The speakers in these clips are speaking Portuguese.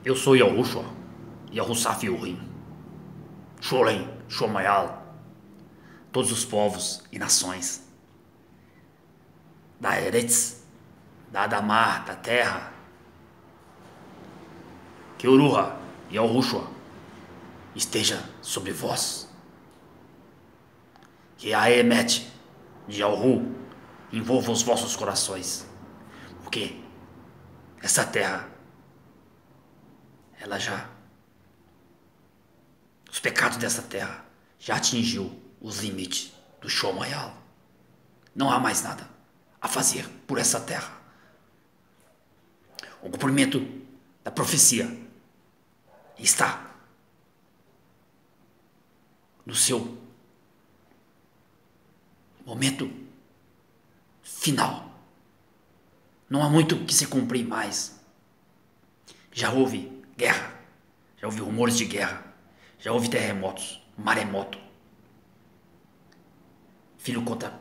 Eu sou Yahushua, Yahussaf Yurim, Sholem, Shomayal, todos os povos e nações, da Eretz, da Adamar, da terra, que Uruha, Yahushua, esteja sobre vós, que a Emet de Yahu envolva os vossos corações, porque essa terra, os pecados dessa terra já atingiu os limites do Shomayal. Não há mais nada a fazer por essa terra. O cumprimento da profecia está no seu momento final. Não há muito que se cumprir mais. Já houve guerra, já houve rumores de guerra, já houve terremotos, maremoto, filho contra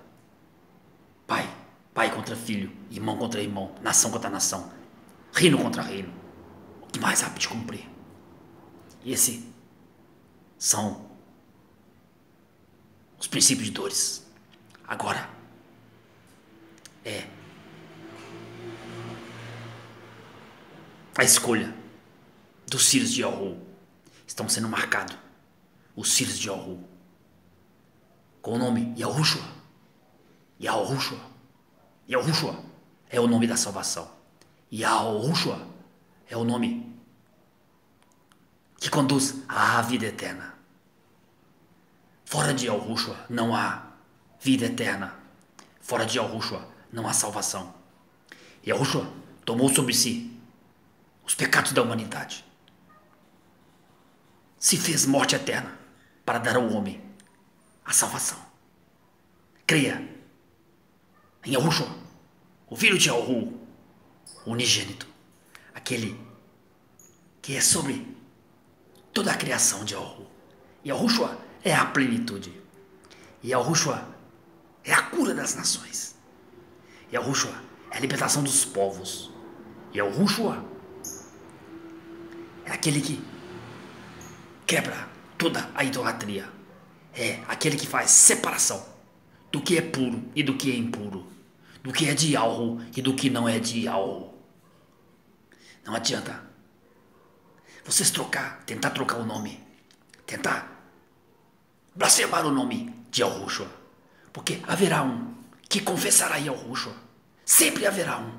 pai, pai contra filho, irmão contra irmão, nação contra nação, reino contra reino. O que mais há de cumprir? E esses são os princípios de dores. Agora é a escolha dos filhos de Yahu. Estão sendo marcados os filhos de Yahu com o nome Yahushua. Yahushua. Yahushua é o nome da salvação. Yahushua é o nome que conduz à vida eterna. Fora de Yahushua não há vida eterna. Fora de Yahushua não há salvação. Yahushua tomou sobre si os pecados da humanidade. Se fez morte eterna para dar ao homem a salvação. Creia em Yahushua, o filho de Yahu, o unigênito, aquele que é sobre toda a criação de Yahu. Yahushua é a plenitude. Yahushua é a cura das nações. Yahushua é a libertação dos povos. Yahushua é aquele que quebra toda a idolatria. É aquele que faz separação do que é puro e do que é impuro, do que é de Yahu e do que não é de Yahu. Não adianta vocês tentar trocar o nome, tentar blasfemar o nome de Yahushua, porque haverá um que confessará Yahushua. Sempre haverá um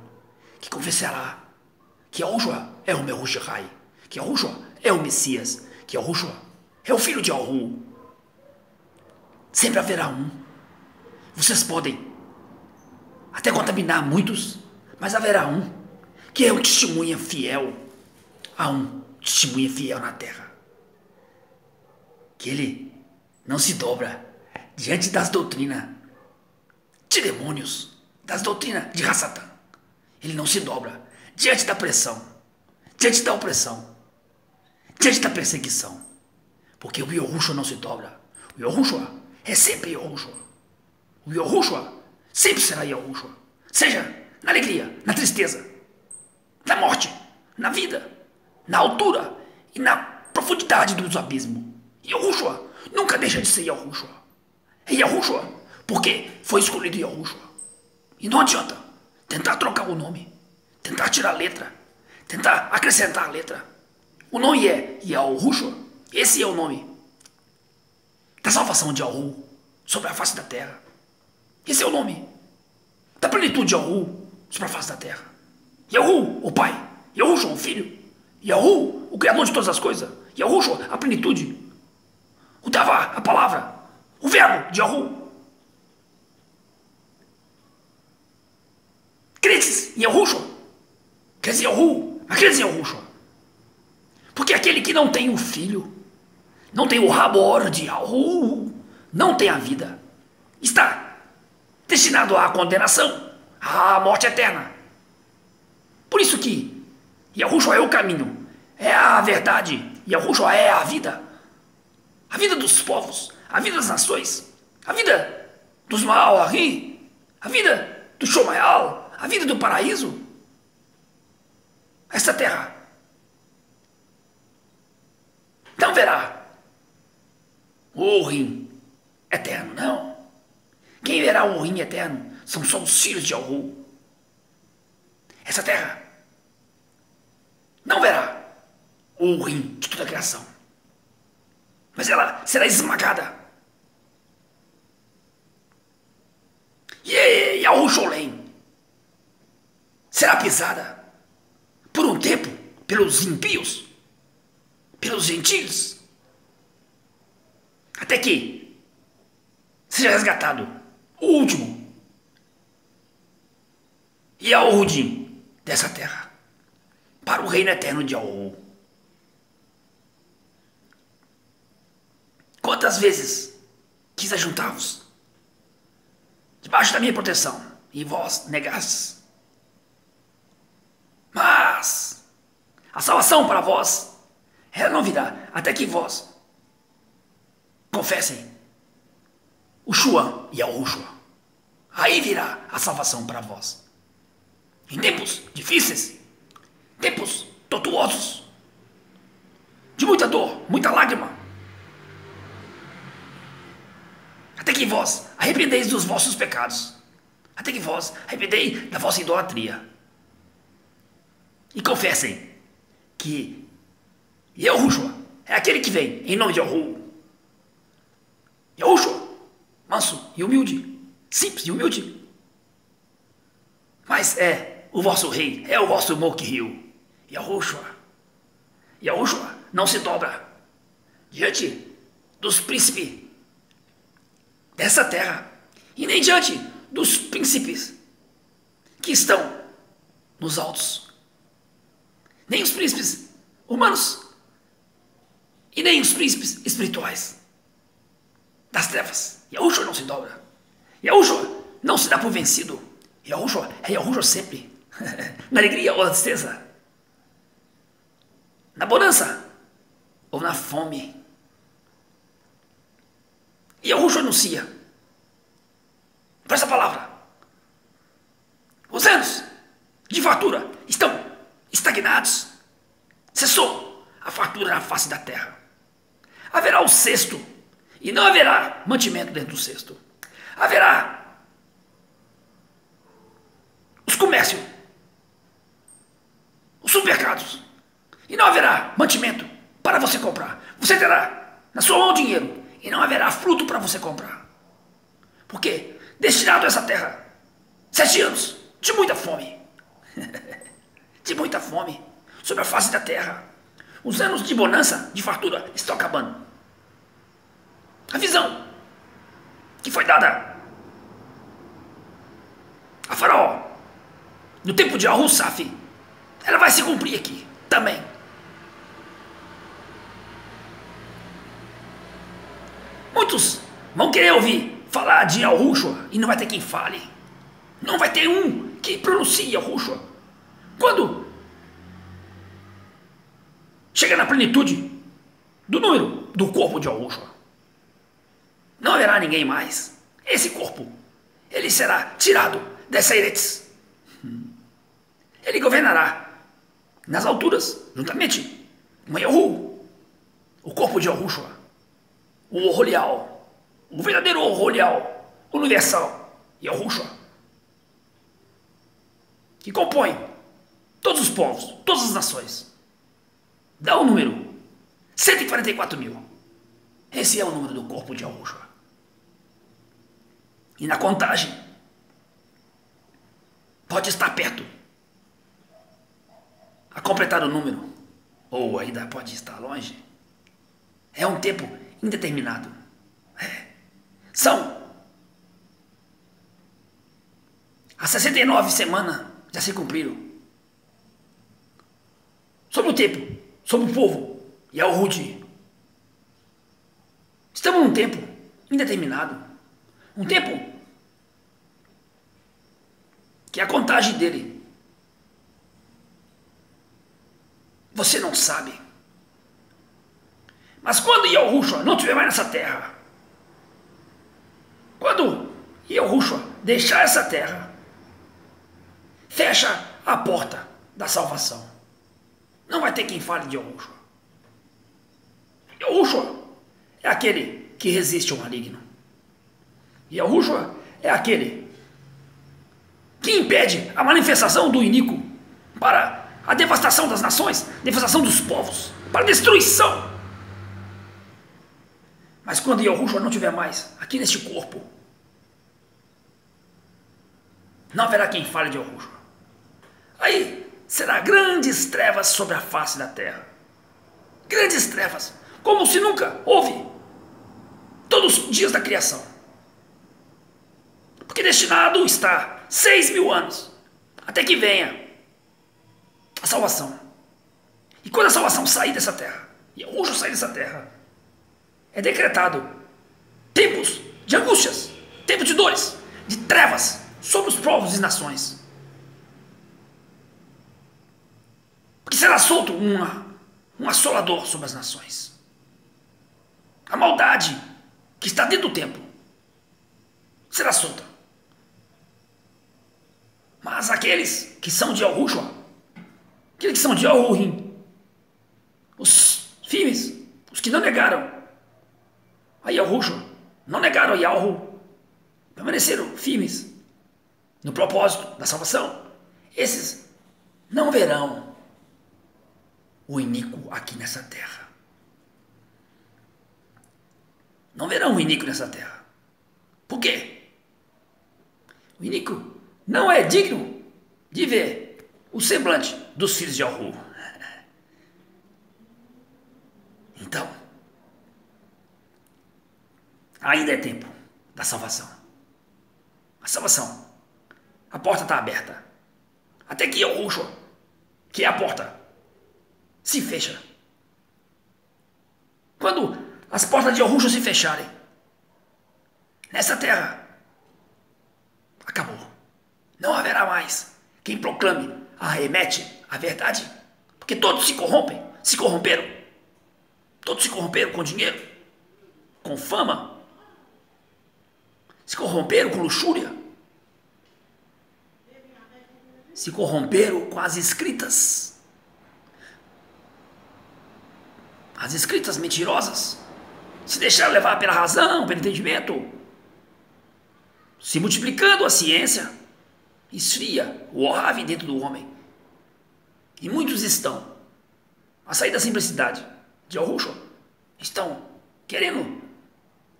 que confessará que Yahushua é o Mehushai, que Yahushua é o Messias, que Yahushua é o filho de Yahu. Sempre haverá um. Vocês podem até contaminar muitos, mas haverá um que é um testemunha fiel. Há um testemunha fiel na terra, que ele não se dobra diante das doutrinas de demônios, das doutrinas de Hassatan. Ele não se dobra diante da pressão, diante da opressão, diante da perseguição, porque o Yahushua não se dobra. O Yahushua é sempre Yahushua. O Yahushua sempre será Yahushua, seja na alegria, na tristeza, na morte, na vida, na altura e na profundidade dos abismos. Yahushua nunca deixa de ser Yahushua. É Yahushua porque foi escolhido Yahushua. E não adianta tentar trocar o nome, tentar tirar a letra, tentar acrescentar a letra. O nome é Yahushua. Esse é o nome da salvação de Yahu sobre a face da terra. Esse é o nome da plenitude de Yahu sobre a face da terra. Yahu, o Pai. Yahushua, o Filho. Yahu, o Criador de todas as coisas. Yahushua, a plenitude. O Davar, a palavra. O verbo de Yahu. Credes em Yahushua. Credes em Yahu. Mas credes em Yahushua. Porque aquele que não tem o Filho, não tem o Rabor de Yahu, não tem a vida, está destinado à condenação, à morte eterna. Por isso que Yahushua é o caminho, é a verdade, Yahushua é a vida dos povos, a vida das nações, a vida dos Maori, a vida do Shomayal, a vida do paraíso. Essa terra o Rim eterno, não. Quem verá o Rim eterno são só os filhos de Yahu. Essa terra não verá o Rim de toda a criação, mas ela será esmagada. E Yahushua será pisada por um tempo pelos impíos, pelos gentios, até que seja resgatado o último Yahudim dessa terra para o reino eterno de Yahu. Quantas vezes quis ajuntar-vos debaixo da minha proteção e vós negastes? Mas a salvação para vós, ela não virá até que vós confessem o Shua e Yahushua. Aí virá a salvação para vós. Em tempos difíceis, tempos tortuosos, de muita dor, muita lágrima, até que vós arrependeis dos vossos pecados, até que vós arrependeis da vossa idolatria, e confessem que Yahushua é aquele que vem em nome de Yahu. Yahushua, manso e humilde, simples e humilde, mas é o vosso rei, é o vosso Mokhiu. Yahushua não se dobra diante dos príncipes dessa terra, e nem diante dos príncipes que estão nos altos, nem os príncipes humanos e nem os príncipes espirituais das trevas. Yahushua não se dobra. Yahushua não se dá por vencido. Yahushua é Yahushua sempre. Na alegria ou na tristeza, na bonança ou na fome, Yahushua anuncia por essa palavra: os anos de fartura estão estagnados. Cessou a fartura na face da terra. Haverá o cesto, e não haverá mantimento dentro do cesto. Haverá os comércios, os supermercados, e não haverá mantimento para você comprar. Você terá na sua mão dinheiro e não haverá fruto para você comprar. Porque destinado a essa terra 7 anos de muita fome, de muita fome sobre a face da terra. Os anos de bonança, de fartura, estão acabando. A visão que foi dada a Faraó no tempo de Al-Saf, ela vai se cumprir aqui também. Muitos vão querer ouvir falar de Yahushua e não vai ter quem fale. Não vai ter um que pronuncie Yahushua. Quando chega na plenitude do número do corpo de Yahushua, não haverá ninguém mais. Esse corpo, ele será tirado dessa Eretz. Ele governará nas alturas, juntamente com Yahu, o corpo de Yahushua, o Oholial, o verdadeiro Oholial, universal, Yahushua, que compõe todos os povos, todas as nações. Dá o número 144 mil. Esse é o número do corpo de Yahushua. E na contagem pode estar perto a completar o número, ou ainda pode estar longe. É um tempo indeterminado. São as 69 semanas já se cumpriram. Sobre o tempo, sobre o povo e ao Rude. Estamos num tempo indeterminado. Um tempo que a contagem dele você não sabe. Mas quando Yahushua não estiver mais nessa terra, quando Yahushua deixar essa terra, fecha a porta da salvação. Não vai ter quem fale de Yahushua. Yahushua é aquele que resiste ao maligno. Yahushua é aquele que impede a manifestação do iníquo para a devastação das nações, devastação dos povos, para a destruição. Mas quando Yahushua não tiver mais aqui neste corpo, não haverá quem fale de Yahushua. Aí será grandes trevas sobre a face da terra. Grandes trevas, como se nunca houve todos os dias da criação. Porque destinado está 6.000 anos, até que venha a salvação. E quando a salvação sair dessa terra, e Yahushua sair dessa terra, é decretado tempos de angústias, tempos de dores, de trevas sobre os povos e nações. Porque será solto um assolador sobre as nações. A maldade que está dentro do templo será solta. Mas aqueles que são de Yahushua, aqueles que são de Yahurim, os firmes, os que não negaram a Yahushua, não negaram a Yahu, permaneceram firmes no propósito da salvação, esses não verão o iníquo aqui nessa terra. Não verão o iníquo nessa terra. Por quê? O iníquo não é digno de ver o semblante dos filhos de Yahu. Então, ainda é tempo da salvação. A salvação. A porta está aberta. Até que Yahushua, que é a porta, se fecha. Quando as portas de Yahushua se fecharem, nessa terra, acabou. Não haverá mais quem proclame, arremete a verdade, porque todos se corrompem, se corromperam. Todos se corromperam com dinheiro, com fama, se corromperam com luxúria, se corromperam com as escritas mentirosas, se deixaram levar pela razão, pelo entendimento, se multiplicando a ciência, esfria o Ohave dentro do homem. E muitos estão a sair da simplicidade de Yahushua, estão querendo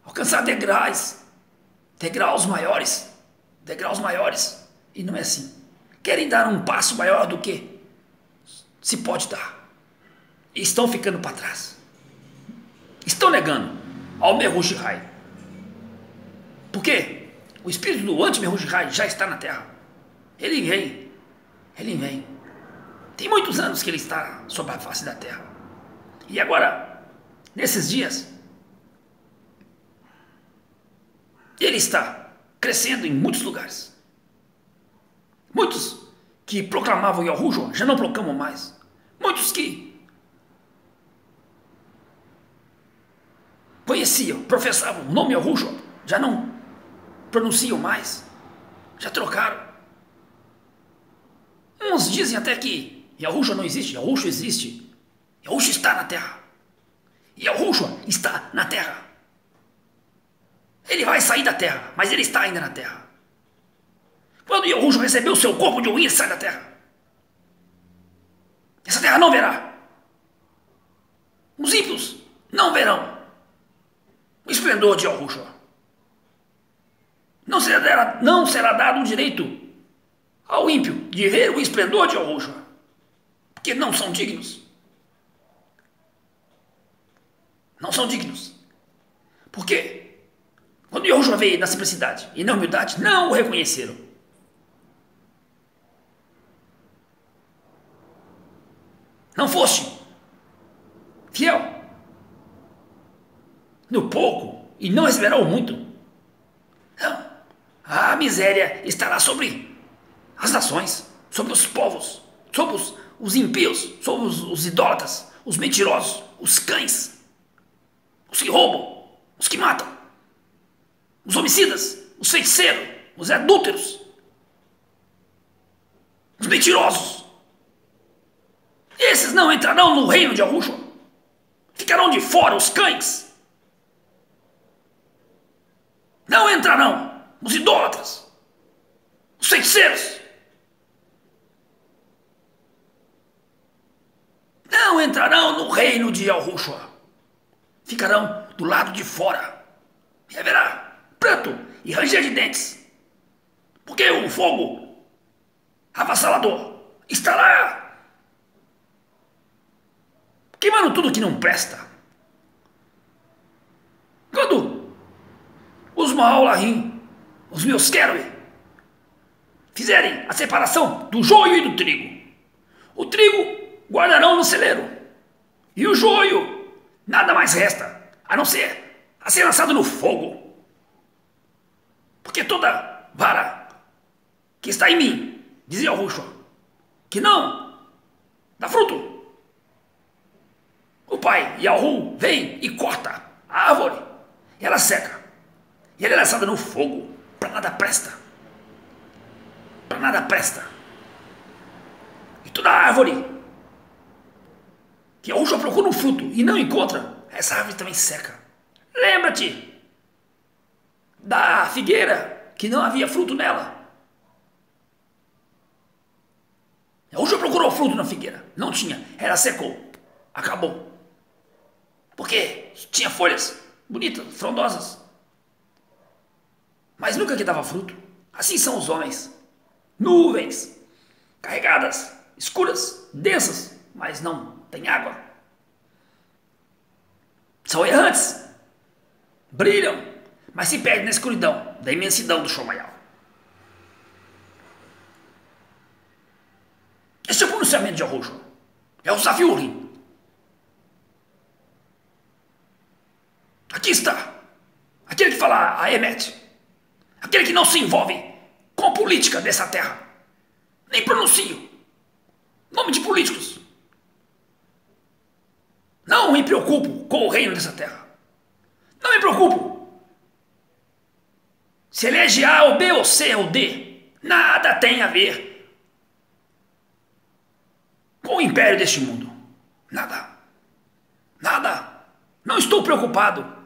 alcançar degraus maiores, e não é assim. Querem dar um passo maior do que se pode dar. E estão ficando para trás. Estão negando ao Mehushihai. Por quê? O espírito do anti-Mehushihai já está na terra. Ele vem. Tem muitos anos que ele está sobre a face da terra. E agora, nesses dias, ele está crescendo em muitos lugares. Muitos que proclamavam Yahushua já não proclamam mais. Muitos que conheciam, professavam o nome Yahushua já não pronunciam mais. Já trocaram. Uns dizem até que Yahushua não existe. Yahushua existe. Yahushua está na terra. Yahushua está na terra. Ele vai sair da terra, mas ele está ainda na terra. Quando Yahushua recebeu o seu corpo de ruim, ele sai da terra. Essa terra não verá. Os ímpios não verão o esplendor de Yahushua. Não será dado o direito ao ímpio de ver o esplendor de Yahushua, porque não são dignos. Não são dignos. Por quê? Quando Yahushua veio na simplicidade e na humildade, não o reconheceram. Não foste fiel no pouco e não receberá o muito. Não. A miséria estará sobre as nações, sobre os povos, sobre os impíos, sobre os idólatras, os mentirosos, os cães, os que roubam, os que matam, os homicidas, os feiticeiros, os adúlteros, os mentirosos. Esses não entrarão no reino de Yahushua. Ficarão de fora os cães. Não entrarão os idólatras, os feiticeiros. Não entrarão no reino de Yahushua. Ficarão do lado de fora. E haverá pranto e ranger de dentes. Porque o fogo avassalador estará queimando tudo que não presta. Quando os Maolahim, os meus Kerui, fizerem a separação do joio e do trigo, o trigo guardarão no celeiro, e o joio nada mais resta a não ser a ser lançado no fogo. Porque toda vara que está em mim, dizia Yahushua, que não dá fruto, o pai Yahu vem e corta a árvore, e ela seca, e ela é lançada no fogo. Para nada presta, para nada presta. E toda árvore que Yahushua procura um fruto e não encontra, essa árvore também seca. Lembra-te da figueira que não havia fruto nela. Yahushua procurou fruto na figueira, não tinha, ela secou, acabou. Porque tinha folhas bonitas, frondosas, mas nunca que dava fruto. Assim são os homens, nuvens carregadas, escuras, densas, mas não tem água. São errantes, brilham, mas se perdem na escuridão da imensidão do Shomayal. Esse é o pronunciamento de Yahushua. É o Zafiurim. Aqui está aquele que fala a Emet, aquele que não se envolve com a política dessa terra, nem pronuncio nome de políticos. Não me preocupo com o reino dessa terra. Não me preocupo se elege A ou B ou C ou D. Nada tem a ver com o império deste mundo. Nada. Nada. Não estou preocupado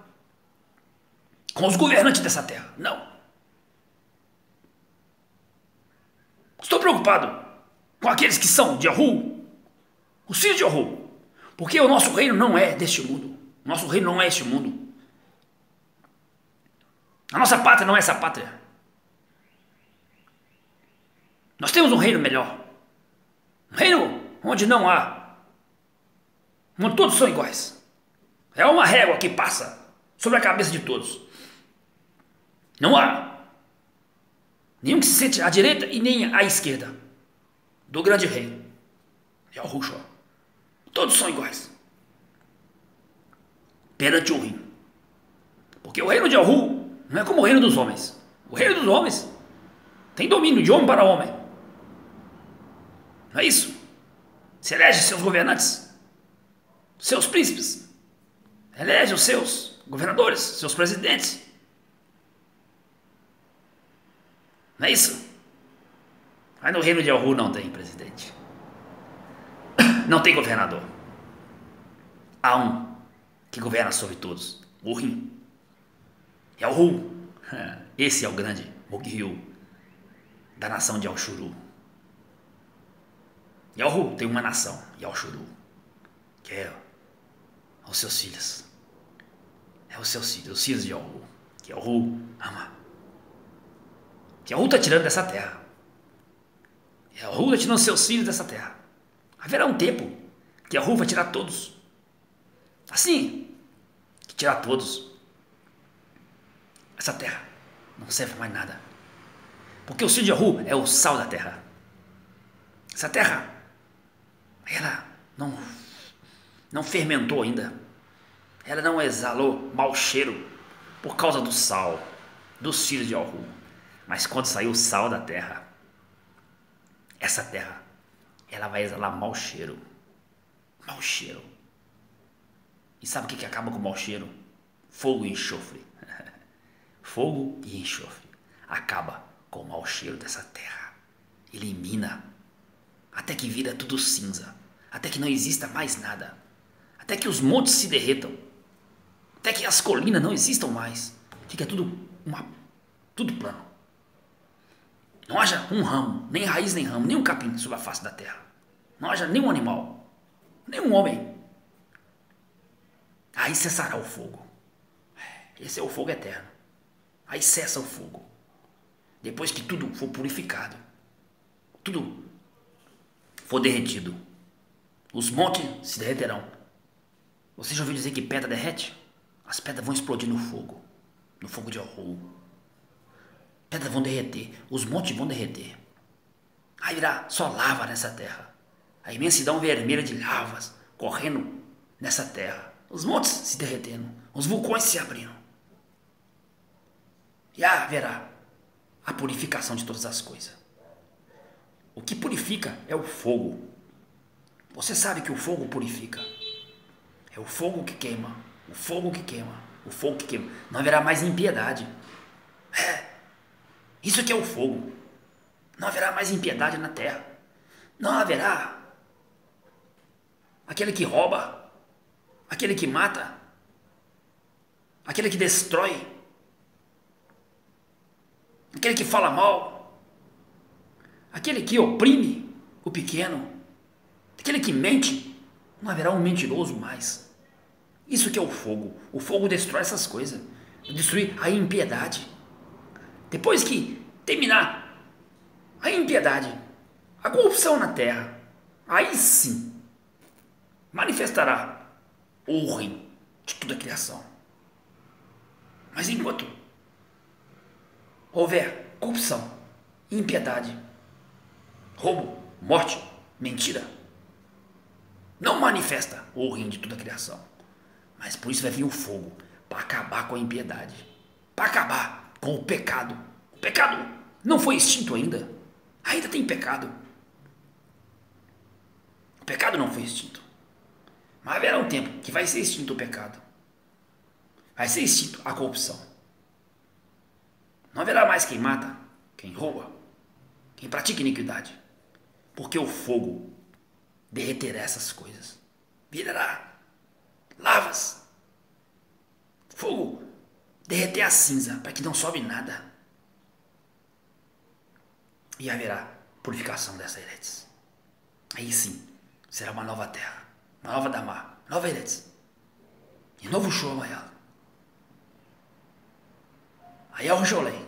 com os governantes dessa terra. Não. Estou preocupado com aqueles que são de Yahu, os filhos de Yahu. Porque o nosso reino não é deste mundo. O nosso reino não é este mundo. A nossa pátria não é essa pátria. Nós temos um reino melhor. Um reino onde não há, onde todos são iguais. É uma régua que passa sobre a cabeça de todos. Não há nenhum que se sente à direita e nem à esquerda do grande rei. Yahushua. Todos são iguais perante o reino. Porque o reino de Yahu não é como o reino dos homens. O reino dos homens tem domínio de homem para homem. Não é isso? Se elege seus governantes, seus príncipes, elege os seus governadores, seus presidentes. Não é isso? Mas no reino de Yahu não tem presidente. Não tem governador. Há um que governa sobre todos. O Rim. Yahu. Esse é o grande Moghiu da nação de Alshuru. Yahu tem uma nação, Yalshuru, que é os seus filhos. É os seus filhos, os filhos de Yahu. Que Yahu ama. Que Yahu está tirando dessa terra. Yahu está tirando seus filhos dessa terra. Haverá um tempo que Yahu vai tirar todos. Assim, que tirar todos. Essa terra não serve para mais nada. Porque o filho de Yahu é o sal da terra. Essa terra, ela não fermentou ainda. Ela não exalou mau cheiro por causa do sal dos filhos de Yahu. Mas quando saiu o sal da terra, essa terra, ela vai exalar mau cheiro. Mau cheiro. E sabe o que acaba com o mau cheiro? Fogo e enxofre. Fogo e enxofre. Acaba com o mau cheiro dessa terra. Elimina. Até que vira tudo cinza. Até que não exista mais nada. Até que os montes se derretam. Até que as colinas não existam mais. fica tudo plano. Não haja um ramo, nem raiz nem ramo, nem um capim sobre a face da terra. Não haja nenhum animal, nenhum homem. Aí cessará o fogo. Esse é o fogo eterno. Aí cessa o fogo. Depois que tudo for purificado, tudo for derretido, os montes se derreterão. Você já ouviu dizer que pedra derrete? As pedras vão explodir no fogo de Yahoo. Pedras vão derreter, os montes vão derreter. Aí virá só lava nessa terra. A imensidão vermelha de lavas correndo nessa terra. Os montes se derretendo, os vulcões se abrindo. E haverá a purificação de todas as coisas. O que purifica é o fogo. Você sabe que o fogo purifica. É o fogo que queima, o fogo que queima, o fogo que queima. Não haverá mais impiedade. Isso aqui é o fogo. Não haverá mais impiedade na terra. Não haverá aquele que rouba, aquele que mata, aquele que destrói, aquele que fala mal, aquele que oprime o pequeno, aquele que mente. Não haverá um mentiroso mais. Isso que é o fogo. O fogo destrói essas coisas. Destruir a impiedade. Depois que terminar a impiedade, a corrupção na terra, aí sim manifestará o reino de toda a criação. Mas enquanto houver corrupção, impiedade, roubo, morte, mentira, não manifesta o reino de toda a criação. Mas por isso vai vir o fogo, para acabar com a impiedade, para acabar com o pecado. O pecado não foi extinto ainda. Ainda tem pecado. O pecado não foi extinto. Mas haverá um tempo que vai ser extinto o pecado. Vai ser extinto a corrupção. Não haverá mais quem mata, quem rouba, quem pratica iniquidade. Porque o fogo derreterá essas coisas. Virará lavas. Fogo derreter a cinza para que não sobe nada. E haverá purificação dessa Eretz. Aí sim, será uma nova terra, uma nova Damá, nova Eretz. E novo show amanhã. Aí é o Jolém.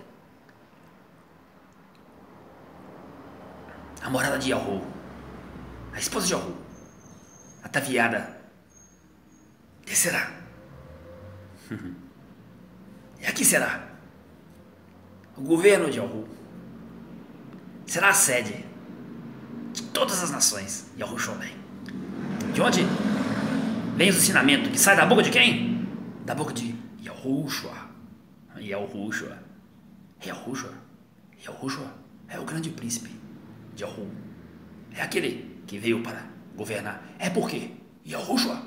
A morada de Yahoo. A esposa de Yahoo. Ataviada. Descerá. E aqui será o governo de Yahoo. Será a sede de todas as nações. Yahushua. De onde vem os ensinamentos que sai da boca de quem? Da boca de Yahushua. Yahushua. Yahushua. Yahushua é o grande príncipe de Yahoo. É aquele que veio para governar. É porque Yahushua,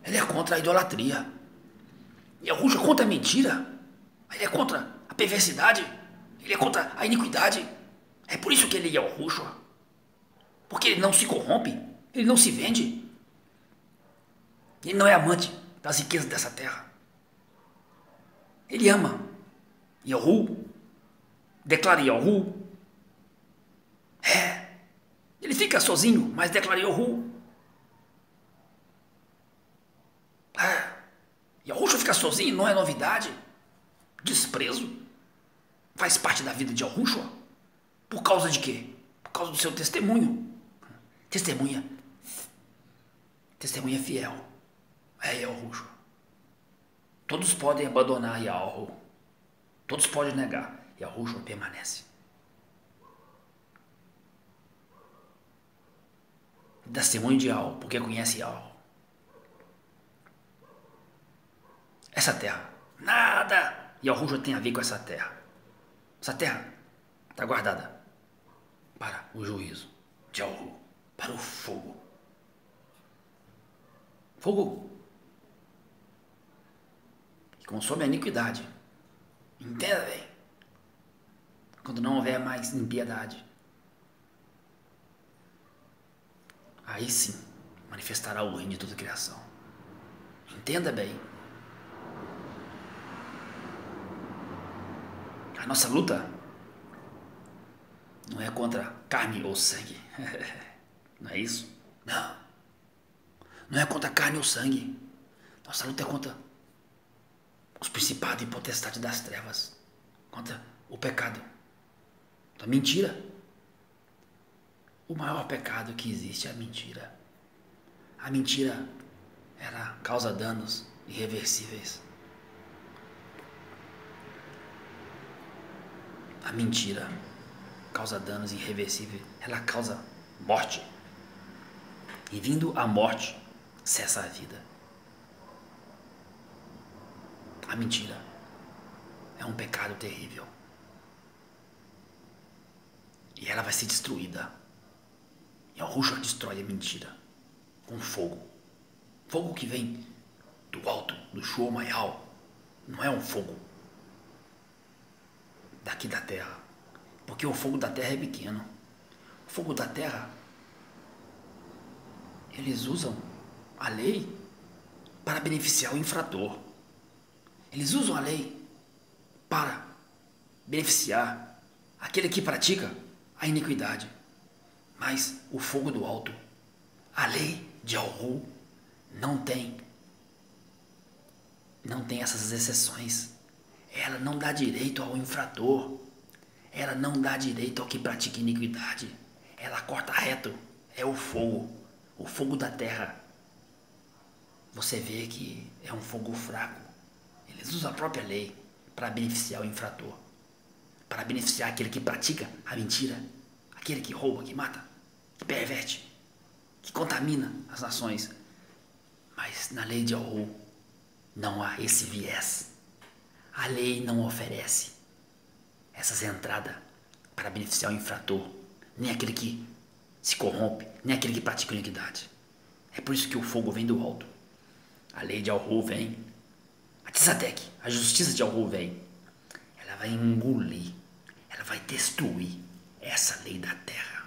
ele é contra a idolatria. Yahushua é contra a mentira. Ele é contra a perversidade. Ele é contra a iniquidade. É por isso que ele é Yahushua. Porque ele não se corrompe. Ele não se vende. Ele não é amante das riquezas dessa terra. Ele ama Yahoo. Declara Yahoo. Ele fica sozinho, mas declara Yahoo. Yahushua ficar sozinho não é novidade. Desprezo faz parte da vida de Yahushua. Por causa de quê? Por causa do seu testemunho. Testemunha fiel. É Yahushua. Todos podem abandonar Yahoo. Todos podem negar. Yahushua permanece. Testemunho de Yahoo, porque conhece Yahoo. Essa terra, nada Yahushua tem a ver com essa terra. Essa terra está guardada para o juízo de Yahoo, para o fogo. Fogo que consome a iniquidade. Entenda bem. Quando não houver mais impiedade, aí sim manifestará o reino de toda a criação. Entenda bem. nossa luta não é contra carne ou sangue. Não é isso? Não. Não é contra carne ou sangue. Nossa luta é contra os principados e potestades das trevas. Contra o pecado. Da mentira. O maior pecado que existe é a mentira. A mentira, ela causa danos irreversíveis. A mentira causa danos irreversíveis. Ela causa morte. E vindo a morte, cessa a vida. A mentira é um pecado terrível. E ela vai ser destruída. E Yahushua destrói a mentira com fogo. Fogo que vem do alto, do Shomayal. Não é um fogo daqui da terra. Porque o fogo da terra é pequeno. O fogo da terra, eles usam a lei para beneficiar o infrator. Eles usam a lei para beneficiar aquele que pratica a iniquidade. Mas o fogo do alto, a lei de Yahu, não tem essas exceções. Ela não dá direito ao infrator. Ela não dá direito ao que pratica iniquidade. Ela corta reto. É o fogo da terra. Você vê que é um fogo fraco. Eles usam a própria lei para beneficiar o infrator, para beneficiar aquele que pratica a mentira, aquele que rouba, que mata, que perverte, que contamina as nações. Mas na lei de Yahu não há esse viés. A lei não oferece essas entradas para beneficiar o infrator, nem aquele que se corrompe, nem aquele que pratica iniquidade. É por isso que o fogo vem do alto. A lei de Yahu vem, a Tzadek, a justiça de Yahu vem. Ela vai engolir, ela vai destruir essa lei da terra.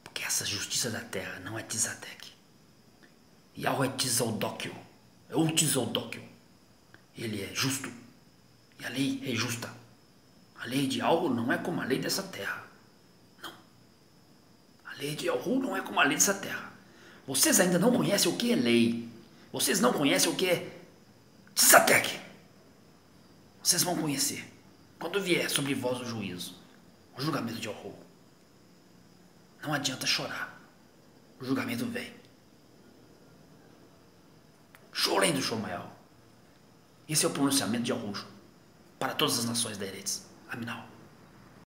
Porque essa justiça da terra não é Tzadek. Yahu é Tzodóquio, é o Tzodóquio. Ele é justo e a lei é justa. A lei de Yahu não é como a lei dessa terra. Não. A lei de Yahu não é como a lei dessa terra. Vocês ainda não conhecem o que é lei. Vocês não conhecem o que é Tzadek. Vocês vão conhecer quando vier sobre vós o juízo, o julgamento de Yahu. Não adianta chorar. O julgamento vem. Chorem do Shomayal. Esse é o pronunciamento de Yahushua para todas as nações da Eretz. Aminal.